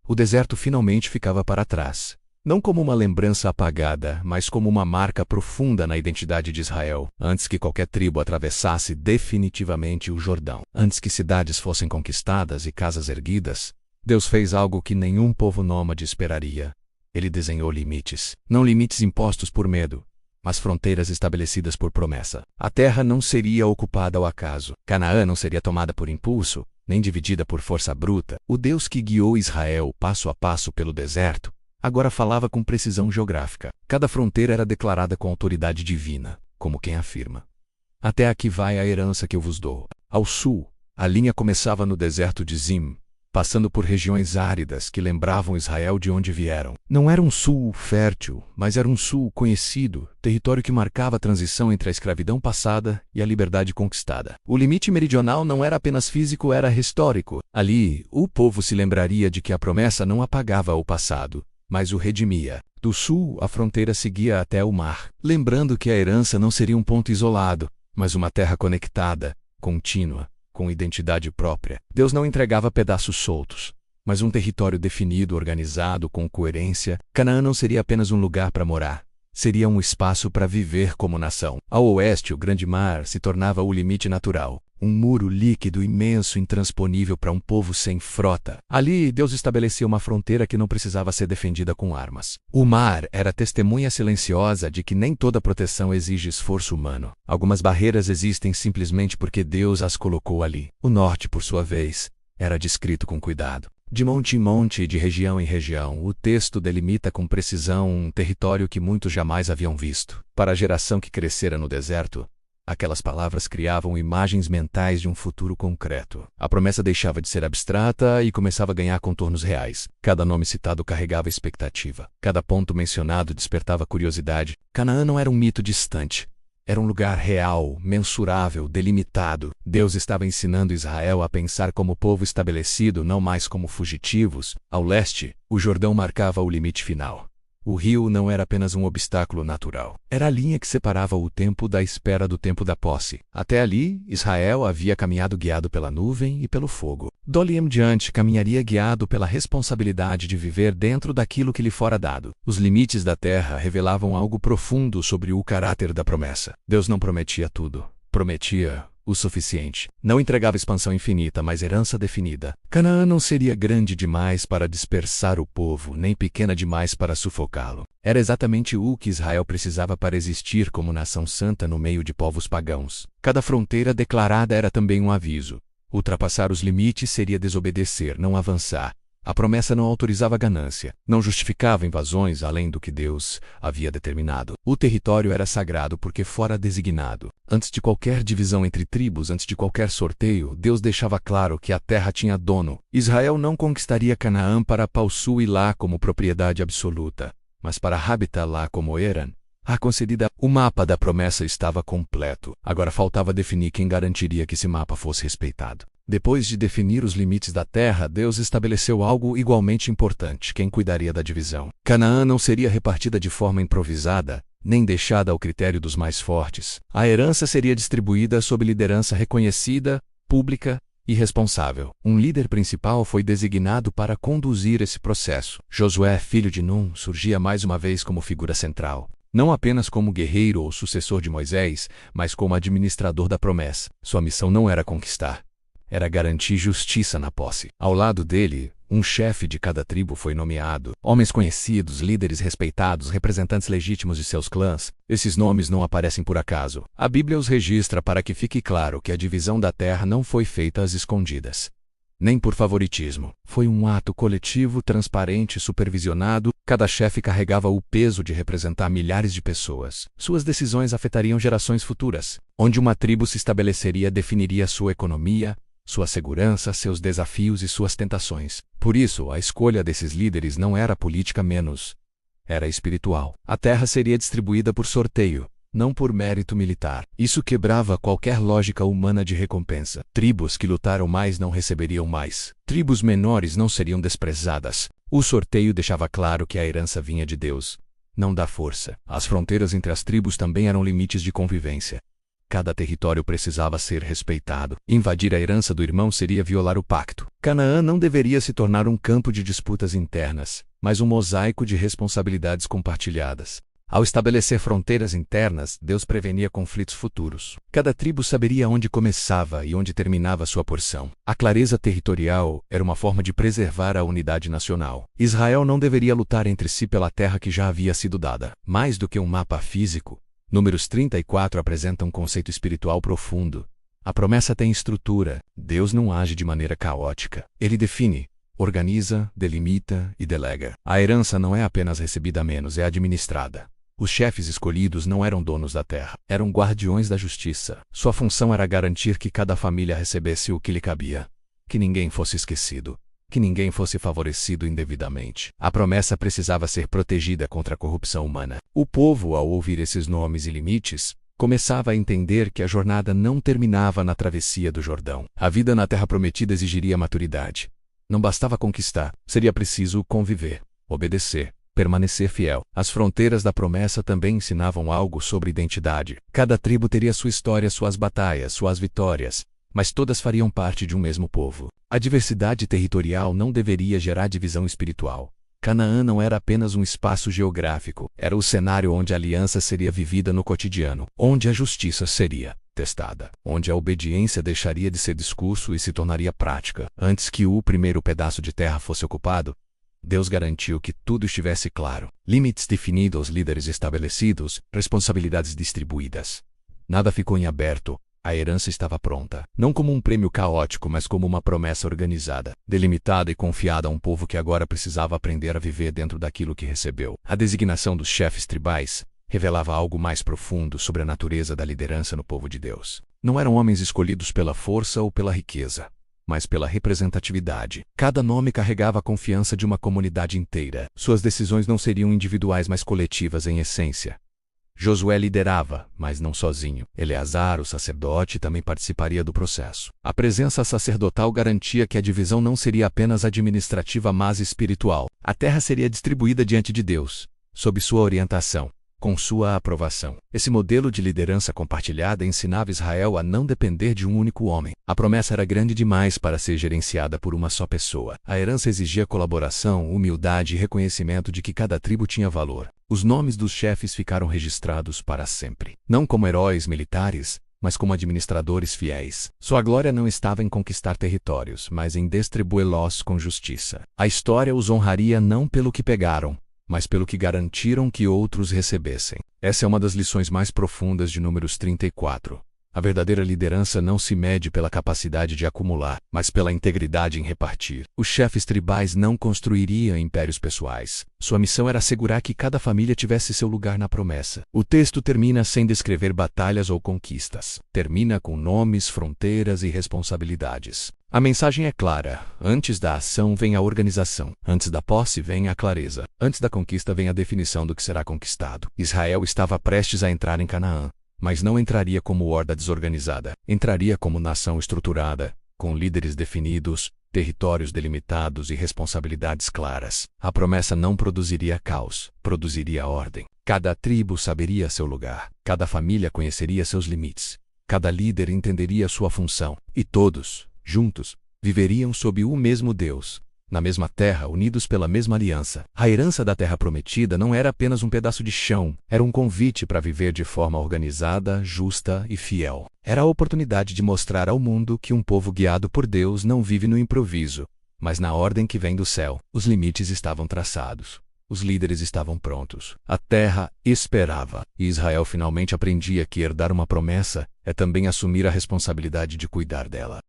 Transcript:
O deserto finalmente ficava para trás. Não como uma lembrança apagada, mas como uma marca profunda na identidade de Israel, antes que qualquer tribo atravessasse definitivamente o Jordão. Antes que cidades fossem conquistadas e casas erguidas, Deus fez algo que nenhum povo nômade esperaria. Ele desenhou limites. Não limites impostos por medo, mas fronteiras estabelecidas por promessa. A terra não seria ocupada ao acaso. Canaã não seria tomada por impulso, nem dividida por força bruta. O Deus que guiou Israel passo a passo pelo deserto agora falava com precisão geográfica. Cada fronteira era declarada com autoridade divina, como quem afirma: até aqui vai a herança que eu vos dou. Ao sul, a linha começava no deserto de Zim, passando por regiões áridas que lembravam Israel de onde vieram. Não era um sul fértil, mas era um sul conhecido, território que marcava a transição entre a escravidão passada e a liberdade conquistada. O limite meridional não era apenas físico, era histórico. Ali, o povo se lembraria de que a promessa não apagava o passado, mas o redimia. Do sul, a fronteira seguia até o mar, lembrando que a herança não seria um ponto isolado, mas uma terra conectada, contínua, com identidade própria. Deus não entregava pedaços soltos, mas um território definido, organizado, com coerência. Canaã não seria apenas um lugar para morar, seria um espaço para viver como nação. Ao oeste, o grande mar se tornava o limite natural, um muro líquido imenso, intransponível para um povo sem frota. Ali, Deus estabeleceu uma fronteira que não precisava ser defendida com armas. O mar era testemunha silenciosa de que nem toda proteção exige esforço humano. Algumas barreiras existem simplesmente porque Deus as colocou ali. O norte, por sua vez, era descrito com cuidado. De monte em monte e de região em região, o texto delimita com precisão um território que muitos jamais haviam visto. Para a geração que crescera no deserto, aquelas palavras criavam imagens mentais de um futuro concreto. A promessa deixava de ser abstrata e começava a ganhar contornos reais. Cada nome citado carregava expectativa. Cada ponto mencionado despertava curiosidade. Canaã não era um mito distante. Era um lugar real, mensurável, delimitado. Deus estava ensinando Israel a pensar como povo estabelecido, não mais como fugitivos. Ao leste, o Jordão marcava o limite final. O rio não era apenas um obstáculo natural. Era a linha que separava o tempo da espera do tempo da posse. Até ali, Israel havia caminhado guiado pela nuvem e pelo fogo. Dali em diante, caminharia guiado pela responsabilidade de viver dentro daquilo que lhe fora dado. Os limites da terra revelavam algo profundo sobre o caráter da promessa. Deus não prometia tudo. Prometia o suficiente. Não entregava expansão infinita, mas herança definida. Canaã não seria grande demais para dispersar o povo, nem pequena demais para sufocá-lo. Era exatamente o que Israel precisava para existir como nação santa no meio de povos pagãos. Cada fronteira declarada era também um aviso. Ultrapassar os limites seria desobedecer, não avançar. A promessa não autorizava ganância, não justificava invasões além do que Deus havia determinado. O território era sagrado porque fora designado. Antes de qualquer divisão entre tribos, antes de qualquer sorteio, Deus deixava claro que a terra tinha dono. Israel não conquistaria Canaã para possuí-la como propriedade absoluta, mas para habitar-lá como Eran. A concedida, o mapa da promessa estava completo. Agora faltava definir quem garantiria que esse mapa fosse respeitado. Depois de definir os limites da terra, Deus estabeleceu algo igualmente importante: quem cuidaria da divisão. Canaã não seria repartida de forma improvisada, nem deixada ao critério dos mais fortes. A herança seria distribuída sob liderança reconhecida, pública e responsável. Um líder principal foi designado para conduzir esse processo. Josué, filho de Num, surgia mais uma vez como figura central. Não apenas como guerreiro ou sucessor de Moisés, mas como administrador da promessa. Sua missão não era conquistar, era garantir justiça na posse. Ao lado dele, um chefe de cada tribo foi nomeado. Homens conhecidos, líderes respeitados, representantes legítimos de seus clãs. Esses nomes não aparecem por acaso. A Bíblia os registra para que fique claro que a divisão da terra não foi feita às escondidas, nem por favoritismo. Foi um ato coletivo, transparente e supervisionado. Cada chefe carregava o peso de representar milhares de pessoas. Suas decisões afetariam gerações futuras. Onde uma tribo se estabeleceria definiria sua economia, sua segurança, seus desafios e suas tentações. Por isso, a escolha desses líderes não era política menos, era espiritual. A terra seria distribuída por sorteio, não por mérito militar. Isso quebrava qualquer lógica humana de recompensa. Tribos que lutaram mais não receberiam mais. Tribos menores não seriam desprezadas. O sorteio deixava claro que a herança vinha de Deus, não da força. As fronteiras entre as tribos também eram limites de convivência. Cada território precisava ser respeitado. Invadir a herança do irmão seria violar o pacto. Canaã não deveria se tornar um campo de disputas internas, mas um mosaico de responsabilidades compartilhadas. Ao estabelecer fronteiras internas, Deus prevenia conflitos futuros. Cada tribo saberia onde começava e onde terminava sua porção. A clareza territorial era uma forma de preservar a unidade nacional. Israel não deveria lutar entre si pela terra que já havia sido dada. Mais do que um mapa físico, Números 34 apresenta um conceito espiritual profundo. A promessa tem estrutura. Deus não age de maneira caótica. Ele define, organiza, delimita e delega. A herança não é apenas recebida a menos, é administrada. Os chefes escolhidos não eram donos da terra, eram guardiões da justiça. Sua função era garantir que cada família recebesse o que lhe cabia, que ninguém fosse esquecido, que ninguém fosse favorecido indevidamente. A promessa precisava ser protegida contra a corrupção humana. O povo, ao ouvir esses nomes e limites, começava a entender que a jornada não terminava na travessia do Jordão. A vida na Terra Prometida exigiria maturidade. Não bastava conquistar, seria preciso conviver, obedecer, permanecer fiel. As fronteiras da promessa também ensinavam algo sobre identidade. Cada tribo teria sua história, suas batalhas, suas vitórias, mas todas fariam parte de um mesmo povo. A diversidade territorial não deveria gerar divisão espiritual. Canaã não era apenas um espaço geográfico, era o cenário onde a aliança seria vivida no cotidiano, onde a justiça seria testada, onde a obediência deixaria de ser discurso e se tornaria prática. Antes que o primeiro pedaço de terra fosse ocupado, Deus garantiu que tudo estivesse claro. Limites definidos, líderes estabelecidos, responsabilidades distribuídas. Nada ficou em aberto. A herança estava pronta, não como um prêmio caótico, mas como uma promessa organizada, delimitada e confiada a um povo que agora precisava aprender a viver dentro daquilo que recebeu. A designação dos chefes tribais revelava algo mais profundo sobre a natureza da liderança no povo de Deus. Não eram homens escolhidos pela força ou pela riqueza, mas pela representatividade. Cada nome carregava a confiança de uma comunidade inteira. Suas decisões não seriam individuais, mas coletivas em essência. Josué liderava, mas não sozinho. Eleazar, o sacerdote, também participaria do processo. A presença sacerdotal garantia que a divisão não seria apenas administrativa, mas espiritual. A terra seria distribuída diante de Deus, sob sua orientação, com sua aprovação. Esse modelo de liderança compartilhada ensinava Israel a não depender de um único homem. A promessa era grande demais para ser gerenciada por uma só pessoa. A herança exigia colaboração, humildade e reconhecimento de que cada tribo tinha valor. Os nomes dos chefes ficaram registrados para sempre. Não como heróis militares, mas como administradores fiéis. Sua glória não estava em conquistar territórios, mas em distribuí-los com justiça. A história os honraria não pelo que pegaram, mas pelo que garantiram que outros recebessem. Essa é uma das lições mais profundas de Números 34. A verdadeira liderança não se mede pela capacidade de acumular, mas pela integridade em repartir. Os chefes tribais não construiriam impérios pessoais. Sua missão era assegurar que cada família tivesse seu lugar na promessa. O texto termina sem descrever batalhas ou conquistas. Termina com nomes, fronteiras e responsabilidades. A mensagem é clara. Antes da ação vem a organização. Antes da posse vem a clareza. Antes da conquista vem a definição do que será conquistado. Israel estava prestes a entrar em Canaã, mas não entraria como horda desorganizada. Entraria como nação estruturada, com líderes definidos, territórios delimitados e responsabilidades claras. A promessa não produziria caos, produziria ordem. Cada tribo saberia seu lugar. Cada família conheceria seus limites. Cada líder entenderia sua função. E todos, juntos, viveriam sob o mesmo Deus, na mesma terra, unidos pela mesma aliança. A herança da terra prometida não era apenas um pedaço de chão, era um convite para viver de forma organizada, justa e fiel. Era a oportunidade de mostrar ao mundo que um povo guiado por Deus não vive no improviso, mas na ordem que vem do céu. Os limites estavam traçados. Os líderes estavam prontos. A terra esperava. E Israel finalmente aprendia que herdar uma promessa é também assumir a responsabilidade de cuidar dela.